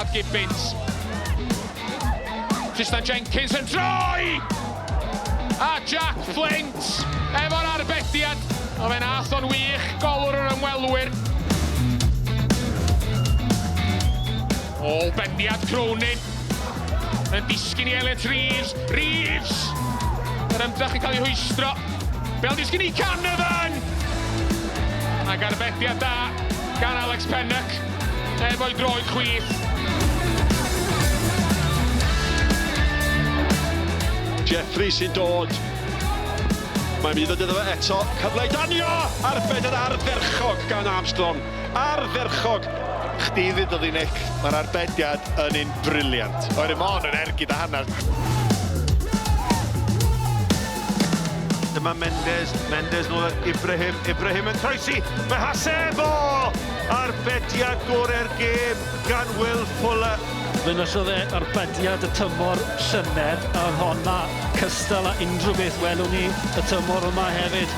Scott Gibbins. Tristan Jenkins yn troi! A Jack Flint efo'r arbediad. O fe'n ath o'n wych, golwr yr ymwelwyr. O, bendiad Cronin. Yn disgyn i Elliot Reeves. Reeves! Yr ymdrach yn cael ei hwystro. Bel disgyn i Canavan! Ac arbediad da gan Alex Pennock efo'i droed chwith. Jeffrey sy'n dod. Mae'n mynd i ddod iddo fe eto. Cyfle i danio! Arbed yn ardderchog gan Armstrong. Ardderchog. Chdi ddod i Nick. Mae'r arbediad yn un briliant. O'r ymon yn ergyd a hanner. Dyma Mendes nôl at Ibrahim yn croesi. Mae Hasebo! Arbediad gorau'r gêm gan Will Fuller. Fe nasiodd e arbediad y tymor llynedd a honna cystal â unrhyw beth welwn ni y tymor yma hefyd.